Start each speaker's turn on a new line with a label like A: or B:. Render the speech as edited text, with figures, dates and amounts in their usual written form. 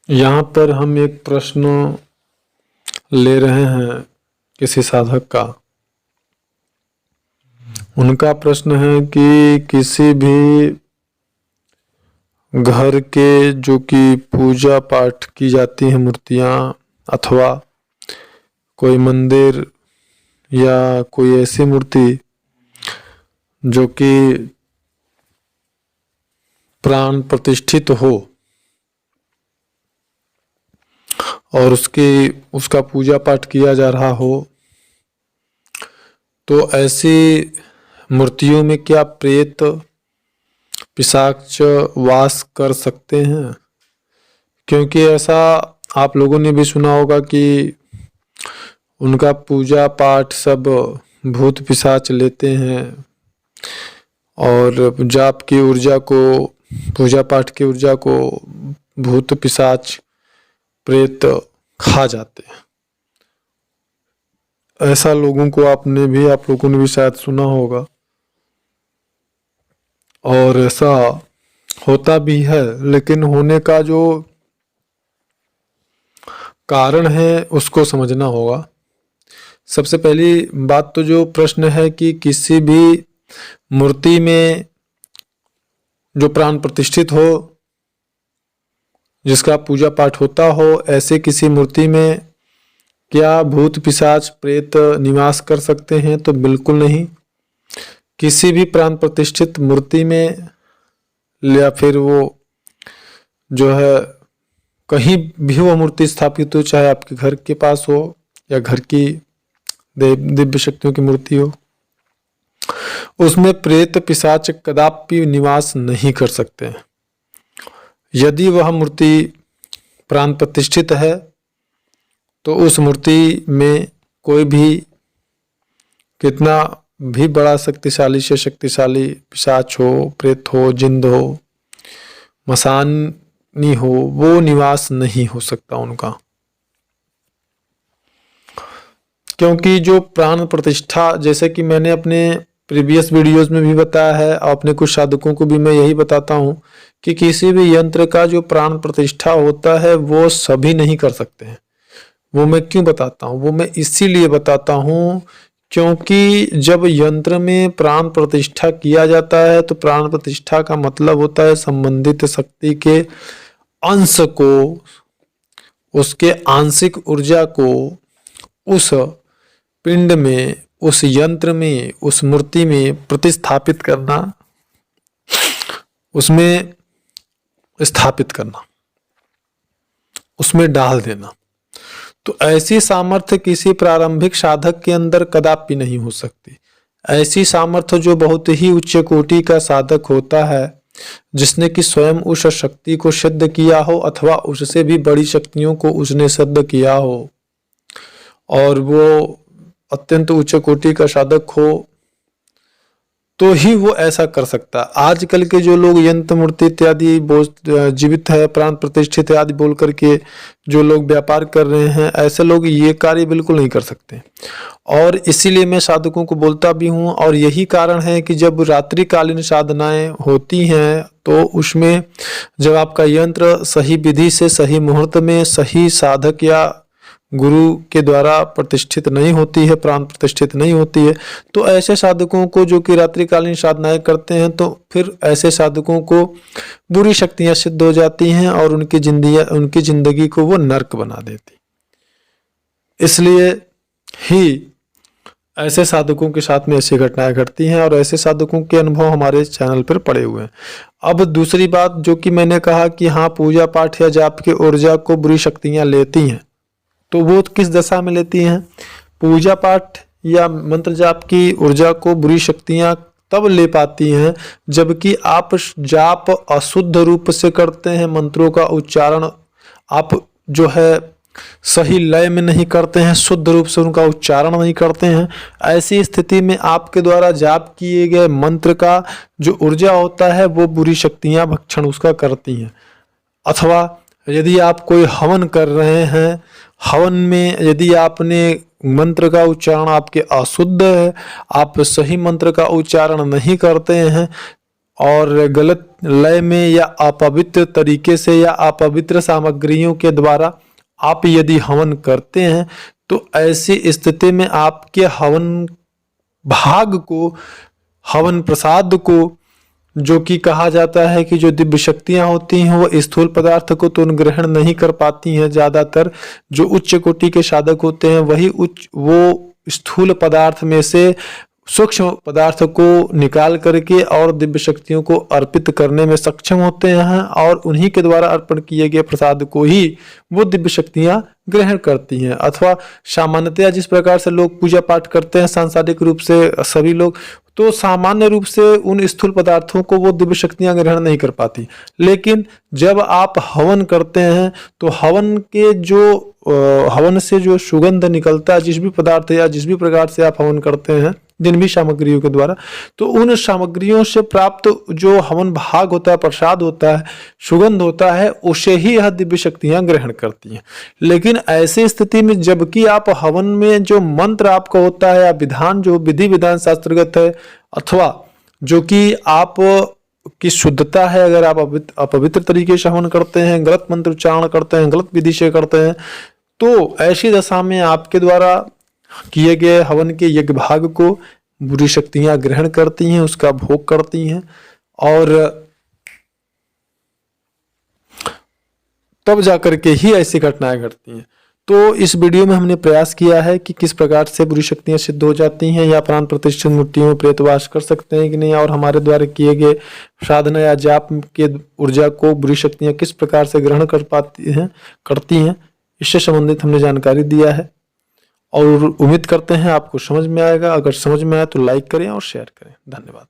A: यहाँ पर हम एक प्रश्न ले रहे हैं किसी साधक का। उनका प्रश्न है कि किसी भी घर के जो कि पूजा पाठ की जाती है मूर्तियाँ, अथवा कोई मंदिर या कोई ऐसी मूर्ति जो कि प्राण प्रतिष्ठित हो और उसका पूजा पाठ किया जा रहा हो, तो ऐसी मूर्तियों में क्या प्रेत पिशाच वास कर सकते हैं? क्योंकि ऐसा आप लोगों ने भी सुना होगा कि उनका पूजा पाठ सब भूत पिशाच लेते हैं और जाप की ऊर्जा को, पूजा पाठ की ऊर्जा को भूत पिशाच प्रेत खा जाते हैं। ऐसा आप लोगों ने भी शायद सुना होगा, और ऐसा होता भी है। लेकिन होने का जो कारण है उसको समझना होगा। सबसे पहली बात तो जो प्रश्न है कि किसी भी मूर्ति में जो प्राण प्रतिष्ठित हो, जिसका पूजा पाठ होता हो, ऐसे किसी मूर्ति में क्या भूत पिशाच प्रेत निवास कर सकते हैं? तो बिल्कुल नहीं। किसी भी प्राण प्रतिष्ठित मूर्ति में या फिर वो जो है कहीं भी वो मूर्ति स्थापित हो, चाहे आपके घर के पास हो या घर की दिव्य शक्तियों की मूर्ति हो, उसमें प्रेत पिशाच कदापि निवास नहीं कर सकते हैं। यदि वह मूर्ति प्राण प्रतिष्ठित है तो उस मूर्ति में कोई भी कितना भी बड़ा शक्तिशाली से शक्तिशाली पिशाच हो, प्रेत हो, जिंद हो, मसानी हो, वो निवास नहीं हो सकता उनका। क्योंकि जो प्राण प्रतिष्ठा, जैसे कि मैंने अपने प्रीवियस वीडियोस में भी बताया है और अपने कुछ साधकों को भी मैं यही बताता हूँ कि किसी भी यंत्र का जो प्राण प्रतिष्ठा होता है वो सभी नहीं कर सकते हैं। वो मैं क्यों बताता हूँ? वो मैं इसीलिए बताता हूँ क्योंकि जब यंत्र में प्राण प्रतिष्ठा किया जाता है तो प्राण प्रतिष्ठा का मतलब होता है संबंधित शक्ति के अंश को, उसके आंशिक ऊर्जा को उस पिंड में, उस यंत्र में, उस मूर्ति में प्रतिस्थापित करना, उसमें स्थापित करना, उसमें डाल देना। तो ऐसी सामर्थ्य किसी प्रारंभिक साधक के अंदर कदापि नहीं हो सकती। ऐसी सामर्थ्य जो बहुत ही उच्च कोटि का साधक होता है, जिसने कि स्वयं उस शक्ति को सिद्ध किया हो अथवा उससे भी बड़ी शक्तियों को उसने सिद्ध किया हो और वो अत्यंत उच्च कोटि का साधक हो, तो ही वो ऐसा कर सकता है। आजकल के जो लोग यंत्र मूर्ति इत्यादि जीवित है, प्राण प्रतिष्ठित आदि बोल करके जो लोग व्यापार कर रहे हैं, ऐसे लोग ये कार्य बिल्कुल नहीं कर सकते। और इसीलिए मैं साधकों को बोलता भी हूँ, और यही कारण है कि जब रात्रिकालीन साधनाएं होती हैं तो उसमें जब आपका यंत्र सही विधि से, सही मुहूर्त में, सही साधक या गुरु के द्वारा प्रतिष्ठित नहीं होती है, प्राण प्रतिष्ठित नहीं होती है, तो ऐसे साधकों को जो कि रात्रिकालीन साधनाएं करते हैं, तो फिर ऐसे साधकों को बुरी शक्तियां सिद्ध हो जाती हैं और उनकी जिंदगी को वो नर्क बना देती। इसलिए ही ऐसे साधकों के साथ में ऐसी घटनाएं घटती हैं और ऐसे साधकों के अनुभव हमारे चैनल पर पड़े हुए हैं। अब दूसरी बात जो कि मैंने कहा कि हाँ, पूजा पाठ या जाप की ऊर्जा को बुरी शक्तियां लेती हैं, तो वो किस दशा में लेती हैं? पूजा पाठ या मंत्र जाप की ऊर्जा को बुरी शक्तियां तब ले पाती हैं जबकि आप जाप अशुद्ध रूप से करते हैं, मंत्रों का उच्चारण आप जो है सही लय में नहीं करते हैं, शुद्ध रूप से उनका उच्चारण नहीं करते हैं। ऐसी स्थिति में आपके द्वारा जाप किए गए मंत्र का जो ऊर्जा होता है वो बुरी शक्तियां भक्षण उसका करती हैं। अथवा यदि आप कोई हवन कर रहे हैं, हवन में यदि आपने मंत्र का उच्चारण आपके अशुद्ध है, आप सही मंत्र का उच्चारण नहीं करते हैं और गलत लय में या अपवित्र तरीके से या अपवित्र सामग्रियों के द्वारा आप यदि हवन करते हैं तो ऐसी स्थिति में आपके हवन भाग को, हवन प्रसाद को, जो कि कहा जाता है कि जो दिव्य शक्तियां होती हैं वो स्थूल पदार्थ को तो ग्रहण नहीं कर पाती हैं। ज्यादातर जो उच्च कोटि के साधक होते हैं वही वो स्थूल पदार्थ में से सूक्ष्म पदार्थ को निकाल करके और दिव्य शक्तियों को अर्पित करने में सक्षम होते हैं और उन्हीं के द्वारा अर्पण किए गए प्रसाद को ही वो दिव्य शक्तियां ग्रहण करती हैं। अथवा सामान्यतया जिस प्रकार से लोग पूजा पाठ करते हैं सांसारिक रूप से सभी लोग, तो सामान्य रूप से उन स्थूल पदार्थों को वो दिव्य शक्तियां ग्रहण नहीं कर पाती। लेकिन जब आप हवन करते हैं तो हवन से जो सुगंध निकलता है, जिस भी पदार्थ या जिस भी प्रकार से आप हवन करते हैं जिन भी सामग्रियों के द्वारा, तो उन सामग्रियों से प्राप्त जो हवन भाग होता है, प्रसाद होता है, सुगंध होता है, उसे ही यह दिव्य शक्तियां ग्रहण करती हैं। लेकिन ऐसी स्थिति में जबकि आप हवन में जो मंत्र आपका होता है या विधान जो विधि विधान शास्त्रगत है, अथवा जो कि आप की शुद्धता है, अगर आप अपवित्र तरीके से हवन करते हैं, गलत मंत्र उच्चारण करते हैं, गलत विधि से करते हैं, तो ऐसी दशा में आपके द्वारा किए गए हवन के यज्ञ भाग को बुरी शक्तियां ग्रहण करती हैं, उसका भोग करती हैं और तब जाकर के ही ऐसी घटनाएं घटती हैं। तो इस वीडियो में हमने प्रयास किया है कि किस प्रकार से बुरी शक्तियां सिद्ध हो जाती हैं या प्राण प्रतिष्ठित मूर्तियों में प्रेतवास कर सकते हैं कि नहीं, और हमारे द्वारा किए गए साधना या जाप के ऊर्जा को बुरी शक्तियां किस प्रकार से ग्रहण करती हैं, इससे संबंधित हमने जानकारी दिया है और उम्मीद करते हैं आपको समझ में आएगा। अगर समझ में आए तो लाइक करें और शेयर करें। धन्यवाद।